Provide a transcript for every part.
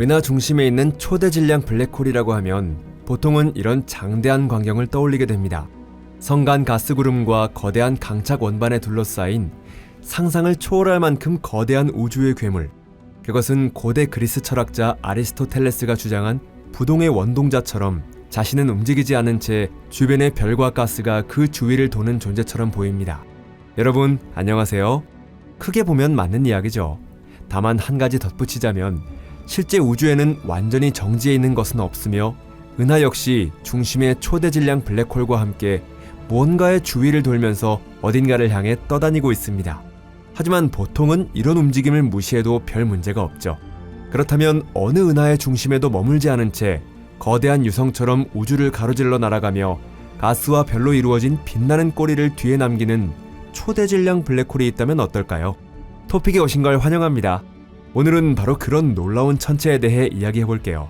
은하 중심에 있는 초대질량 블랙홀이라고 하면 보통은 이런 장대한 광경을 떠올리게 됩니다. 성간 가스 구름과 거대한 강착 원반에 둘러싸인 상상을 초월할 만큼 거대한 우주의 괴물. 그것은 고대 그리스 철학자 아리스토텔레스가 주장한 부동의 원동자처럼 자신은 움직이지 않은 채 주변의 별과 가스가 그 주위를 도는 존재처럼 보입니다. 여러분 안녕하세요. 크게 보면 맞는 이야기죠. 다만 한 가지 덧붙이자면 실제 우주에는 완전히 정지해 있는 것은 없으며 은하 역시 중심의 초대질량 블랙홀과 함께 무언가의 주위를 돌면서 어딘가를 향해 떠다니고 있습니다. 하지만 보통은 이런 움직임을 무시해도 별 문제가 없죠. 그렇다면 어느 은하의 중심에도 머물지 않은 채 거대한 유성처럼 우주를 가로질러 날아가며 가스와 별로 이루어진 빛나는 꼬리를 뒤에 남기는 초대질량 블랙홀이 있다면 어떨까요? 토픽에 오신 걸 환영합니다. 오늘은 바로 그런 놀라운 천체에 대해 이야기해볼게요.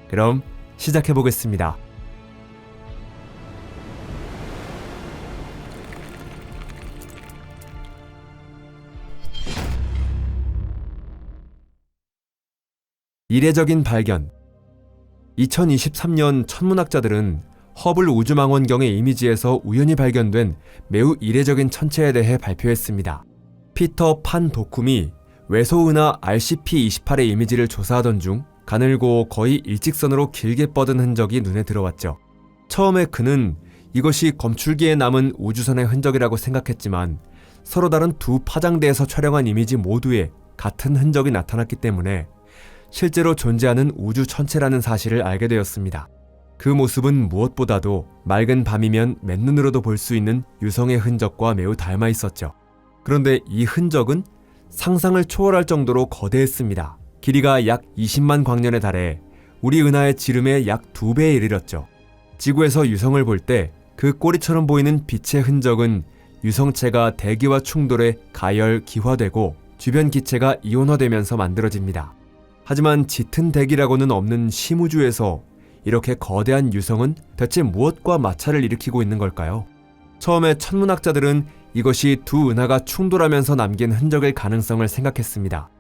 그럼 시작해보겠습니다. 이례적인 발견. 2023년 천문학자들은 허블 우주망원경의 이미지에서 우연히 발견된 매우 이례적인 천체에 대해 발표했습니다. 피터 판 도쿰이 외소은하 RCP-28의 이미지를 조사하던 중 가늘고 거의 일직선으로 길게 뻗은 흔적이 눈에 들어왔죠. 처음에 그는 이것이 검출기에 남은 우주선의 흔적이라고 생각했지만 서로 다른 두 파장대에서 촬영한 이미지 모두에 같은 흔적이 나타났기 때문에 실제로 존재하는 우주 천체라는 사실을 알게 되었습니다. 그 모습은 무엇보다도 맑은 밤이면 맨눈으로도 볼 수 있는 유성의 흔적과 매우 닮아 있었죠. 그런데 이 흔적은 상상을 초월할 정도로 거대했습니다. 길이가 약 20만 광년에 달해 우리 은하의 지름의 약 2배에 이르렀죠. 지구에서 유성을 볼 때 그 꼬리처럼 보이는 빛의 흔적은 유성체가 대기와 충돌해 가열, 기화되고 주변 기체가 이온화되면서 만들어집니다. 하지만 짙은 대기라고는 없는 심우주에서 이렇게 거대한 유성은 대체 무엇과 마찰을 일으키고 있는 걸까요? 처음에 천문학자들은 이것이 두 은하가 충돌하면서 남긴 흔적일 가능성을 생각했습니다.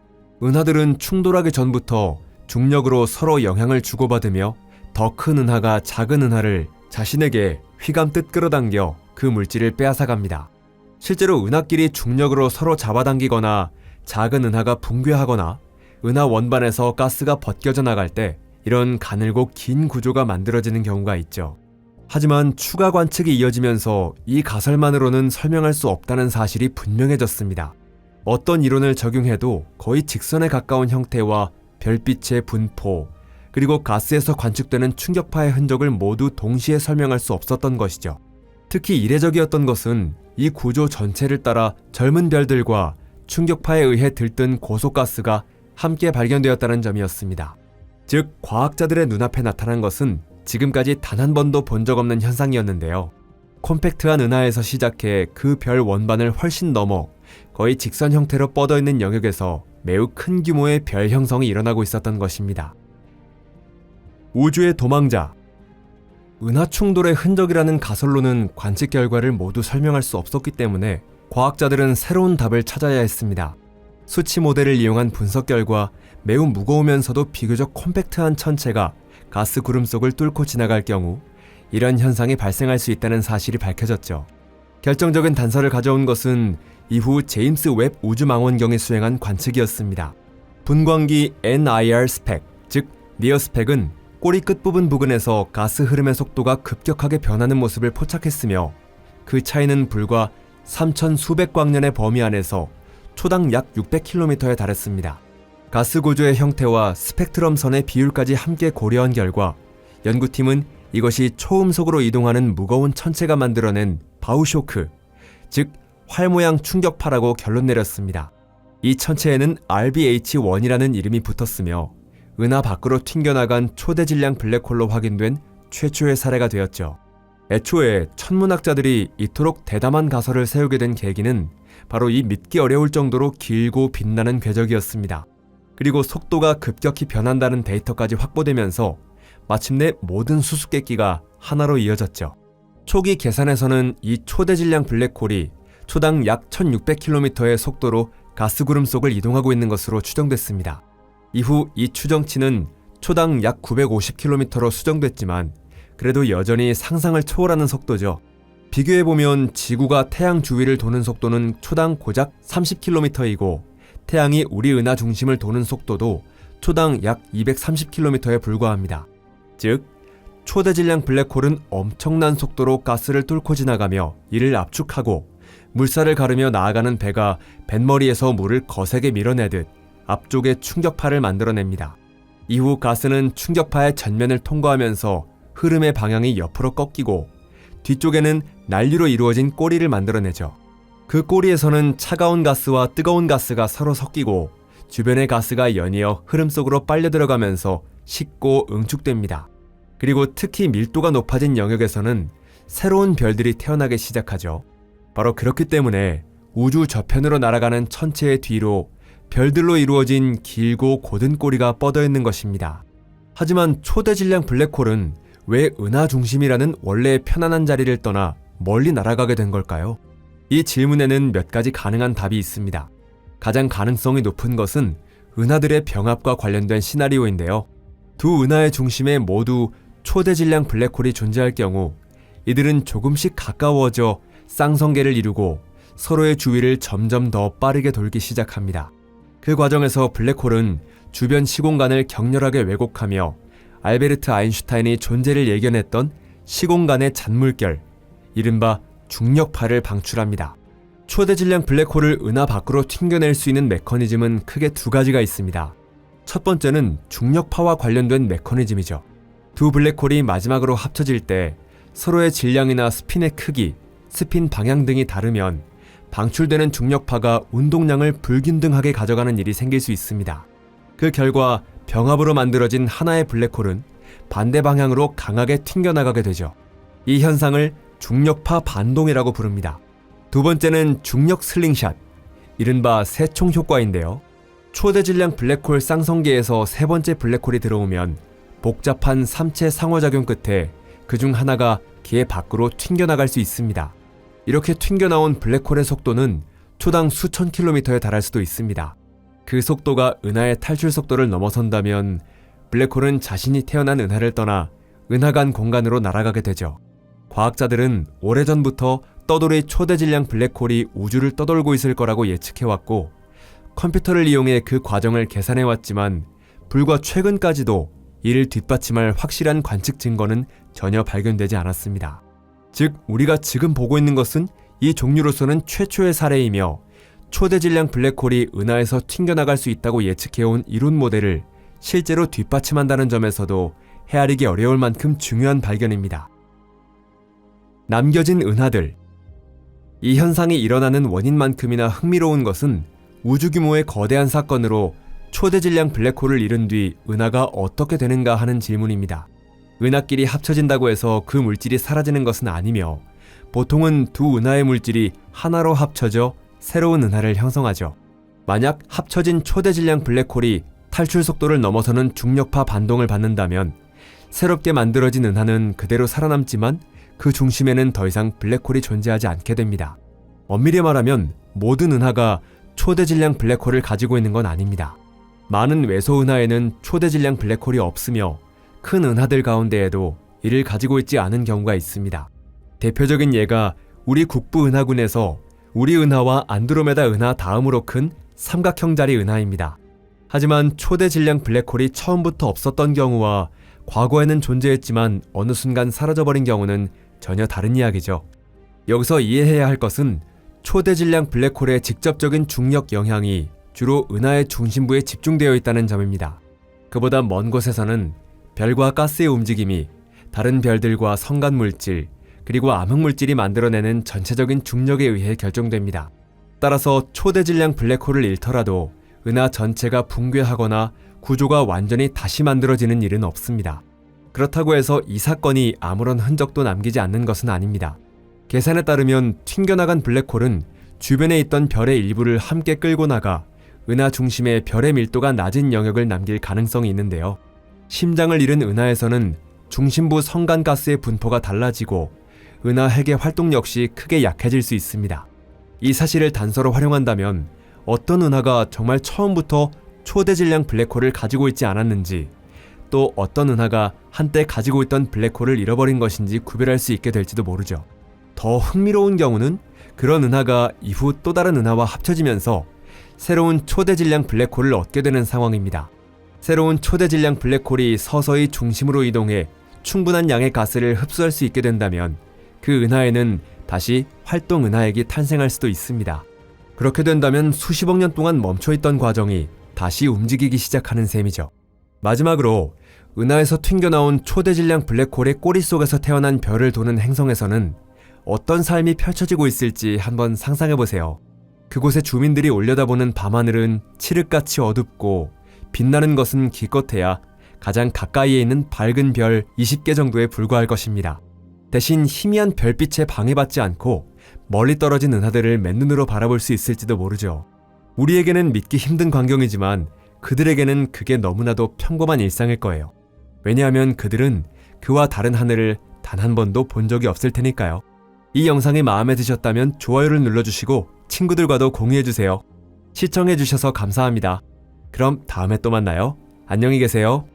은하들은 충돌하기 전부터 중력으로 서로 영향을 주고받으며 더 큰 은하가 작은 은하를 자신에게 휘감듯 끌어당겨 그 물질을 빼앗아갑니다. 실제로 은하끼리 중력으로 서로 잡아당기거나 작은 은하가 붕괴하거나 은하 원반에서 가스가 벗겨져 나갈 때 이런 가늘고 긴 구조가 만들어지는 경우가 있죠. 하지만 추가 관측이 이어지면서 이 가설만으로는 설명할 수 없다는 사실이 분명해졌습니다. 어떤 이론을 적용해도 거의 직선에 가까운 형태와 별빛의 분포, 그리고 가스에서 관측되는 충격파의 흔적을 모두 동시에 설명할 수 없었던 것이죠. 특히 이례적이었던 것은 이 구조 전체를 따라 젊은 별들과 충격파에 의해 들뜬 고속가스가 함께 발견되었다는 점이었습니다. 즉, 과학자들의 눈앞에 나타난 것은 지금까지 단 한 번도 본 적 없는 현상이었는데요. 콤팩트한 은하에서 시작해 그 별 원반을 훨씬 넘어 거의 직선 형태로 뻗어있는 영역에서 매우 큰 규모의 별 형성이 일어나고 있었던 것입니다. 우주의 도망자. 은하 충돌의 흔적이라는 가설로는 관측 결과를 모두 설명할 수 없었기 때문에 과학자들은 새로운 답을 찾아야 했습니다. 수치 모델을 이용한 분석 결과 매우 무거우면서도 비교적 콤팩트한 천체가 가스 구름 속을 뚫고 지나갈 경우 이런 현상이 발생할 수 있다는 사실이 밝혀졌죠. 결정적인 단서를 가져온 것은 이후 제임스 웹 우주망원경이 수행한 관측이었습니다. 분광기 NIR 스펙, 즉 니어 스펙은 꼬리 끝부분 부근에서 가스 흐름의 속도가 급격하게 변하는 모습을 포착했으며 그 차이는 불과 3천 수백 광년의 범위 안에서 초당 약 600km에 달했습니다. 가스 구조의 형태와 스펙트럼 선의 비율까지 함께 고려한 결과 연구팀은 이것이 초음속으로 이동하는 무거운 천체가 만들어낸 바우쇼크, 즉 활 모양 충격파라고 결론 내렸습니다. 이 천체에는 RBH1이라는 이름이 붙었으며 은하 밖으로 튕겨나간 초대질량 블랙홀로 확인된 최초의 사례가 되었죠. 애초에 천문학자들이 이토록 대담한 가설을 세우게 된 계기는 바로 이 믿기 어려울 정도로 길고 빛나는 궤적이었습니다. 그리고 속도가 급격히 변한다는 데이터까지 확보되면서 마침내 모든 수수께끼가 하나로 이어졌죠. 초기 계산에서는 이 초대질량 블랙홀이 초당 약 1600km의 속도로 가스구름 속을 이동하고 있는 것으로 추정됐습니다. 이후 이 추정치는 초당 약 950km로 수정됐지만 그래도 여전히 상상을 초월하는 속도죠. 비교해보면 지구가 태양 주위를 도는 속도는 초당 고작 30km이고 태양이 우리 은하 중심을 도는 속도도 초당 약 230km에 불과합니다. 즉, 초대질량 블랙홀은 엄청난 속도로 가스를 뚫고 지나가며 이를 압축하고 물살을 가르며 나아가는 배가 뱃머리에서 물을 거세게 밀어내듯 앞쪽에 충격파를 만들어냅니다. 이후 가스는 충격파의 전면을 통과하면서 흐름의 방향이 옆으로 꺾이고 뒤쪽에는 난리로 이루어진 꼬리를 만들어내죠. 그 꼬리에서는 차가운 가스와 뜨거운 가스가 서로 섞이고 주변의 가스가 연이어 흐름 속으로 빨려 들어가면서 식고 응축됩니다. 그리고 특히 밀도가 높아진 영역에서는 새로운 별들이 태어나기 시작하죠. 바로 그렇기 때문에 우주 저편으로 날아가는 천체의 뒤로 별들로 이루어진 길고 곧은 꼬리가 뻗어 있는 것입니다. 하지만 초대질량 블랙홀은 왜 은하 중심이라는 원래의 편안한 자리를 떠나 멀리 날아가게 된 걸까요? 이 질문에는 몇 가지 가능한 답이 있습니다. 가장 가능성이 높은 것은 은하들의 병합과 관련된 시나리오인데요. 두 은하의 중심에 모두 초대질량 블랙홀이 존재할 경우 이들은 조금씩 가까워져 쌍성계를 이루고 서로의 주위를 점점 더 빠르게 돌기 시작합니다. 그 과정에서 블랙홀은 주변 시공간을 격렬하게 왜곡하며 알베르트 아인슈타인이 존재를 예견했던 시공간의 잔물결, 이른바 중력파를 방출합니다. 초대질량 블랙홀을 은하 밖으로 튕겨낼 수 있는 메커니즘은 크게 두 가지가 있습니다. 첫 번째는 중력파와 관련된 메커니즘이죠. 두 블랙홀이 마지막으로 합쳐질 때 서로의 질량이나 스핀의 크기, 스핀 방향 등이 다르면 방출되는 중력파가 운동량을 불균등하게 가져가는 일이 생길 수 있습니다. 그 결과 병합으로 만들어진 하나의 블랙홀은 반대 방향으로 강하게 튕겨나가게 되죠. 이 현상을 중력파 반동이라고 부릅니다. 두 번째는 중력 슬링샷, 이른바 세총 효과인데요. 초대질량 블랙홀 쌍성계에서 세 번째 블랙홀이 들어오면 복잡한 삼체 상호작용 끝에 그중 하나가 기에 밖으로 튕겨나갈 수 있습니다. 이렇게 튕겨나온 블랙홀의 속도는 초당 수천 킬로미터에 달할 수도 있습니다. 그 속도가 은하의 탈출 속도를 넘어선다면 블랙홀은 자신이 태어난 은하를 떠나 은하 간 공간으로 날아가게 되죠. 과학자들은 오래전부터 떠돌이 초대질량 블랙홀이 우주를 떠돌고 있을 거라고 예측해왔고 컴퓨터를 이용해 그 과정을 계산해왔지만 불과 최근까지도 이를 뒷받침할 확실한 관측 증거는 전혀 발견되지 않았습니다. 즉, 우리가 지금 보고 있는 것은 이 종류로서는 최초의 사례이며 초대질량 블랙홀이 은하에서 튕겨나갈 수 있다고 예측해온 이론 모델을 실제로 뒷받침한다는 점에서도 헤아리기 어려울 만큼 중요한 발견입니다. 남겨진 은하들. 이 현상이 일어나는 원인만큼이나 흥미로운 것은 우주 규모의 거대한 사건으로 초대질량 블랙홀을 잃은 뒤 은하가 어떻게 되는가 하는 질문입니다. 은하끼리 합쳐진다고 해서 그 물질이 사라지는 것은 아니며 보통은 두 은하의 물질이 하나로 합쳐져 새로운 은하를 형성하죠. 만약 합쳐진 초대질량 블랙홀이 탈출 속도를 넘어서는 중력파 반동을 받는다면 새롭게 만들어진 은하는 그대로 살아남지만 그 중심에는 더 이상 블랙홀이 존재하지 않게 됩니다. 엄밀히 말하면 모든 은하가 초대질량 블랙홀을 가지고 있는 건 아닙니다. 많은 외소 은하에는 초대질량 블랙홀이 없으며 큰 은하들 가운데에도 이를 가지고 있지 않은 경우가 있습니다. 대표적인 예가 우리 국부 은하군에서 우리 은하와 안드로메다 은하 다음으로 큰 삼각형자리 은하입니다. 하지만 초대질량 블랙홀이 처음부터 없었던 경우와 과거에는 존재했지만 어느 순간 사라져버린 경우는 전혀 다른 이야기죠. 여기서 이해해야 할 것은 초대질량 블랙홀의 직접적인 중력 영향이 주로 은하의 중심부에 집중되어 있다는 점입니다. 그보다 먼 곳에서는 별과 가스의 움직임이 다른 별들과 성간 물질, 그리고 암흑 물질이 만들어내는 전체적인 중력에 의해 결정됩니다. 따라서 초대질량 블랙홀을 잃더라도 은하 전체가 붕괴하거나 구조가 완전히 다시 만들어지는 일은 없습니다. 그렇다고 해서 이 사건이 아무런 흔적도 남기지 않는 것은 아닙니다. 계산에 따르면 튕겨나간 블랙홀은 주변에 있던 별의 일부를 함께 끌고 나가 은하 중심에 별의 밀도가 낮은 영역을 남길 가능성이 있는데요. 심장을 잃은 은하에서는 중심부 성간가스의 분포가 달라지고 은하 핵의 활동 역시 크게 약해질 수 있습니다. 이 사실을 단서로 활용한다면 어떤 은하가 정말 처음부터 초대질량 블랙홀을 가지고 있지 않았는지, 또 어떤 은하가 한때 가지고 있던 블랙홀을 잃어버린 것인지 구별할 수 있게 될지도 모르죠. 더 흥미로운 경우는 그런 은하가 이후 또 다른 은하와 합쳐지면서 새로운 초대질량 블랙홀을 얻게 되는 상황입니다. 새로운 초대질량 블랙홀이 서서히 중심으로 이동해 충분한 양의 가스를 흡수할 수 있게 된다면 그 은하에는 다시 활동 은하액이 탄생할 수도 있습니다. 그렇게 된다면 수십억 년 동안 멈춰있던 과정이 다시 움직이기 시작하는 셈이죠. 마지막으로 은하에서 튕겨나온 초대질량 블랙홀의 꼬리 속에서 태어난 별을 도는 행성에서는 어떤 삶이 펼쳐지고 있을지 한번 상상해보세요. 그곳의 주민들이 올려다보는 밤하늘은 칠흑같이 어둡고 빛나는 것은 기껏해야 가장 가까이에 있는 밝은 별 20개 정도에 불과할 것입니다. 대신 희미한 별빛에 방해받지 않고 멀리 떨어진 은하들을 맨눈으로 바라볼 수 있을지도 모르죠. 우리에게는 믿기 힘든 광경이지만 그들에게는 그게 너무나도 평범한 일상일 거예요. 왜냐하면 그들은 그와 다른 하늘을 단 한 번도 본 적이 없을 테니까요. 이 영상이 마음에 드셨다면 좋아요를 눌러주시고 친구들과도 공유해주세요. 시청해주셔서 감사합니다. 그럼 다음에 또 만나요. 안녕히 계세요.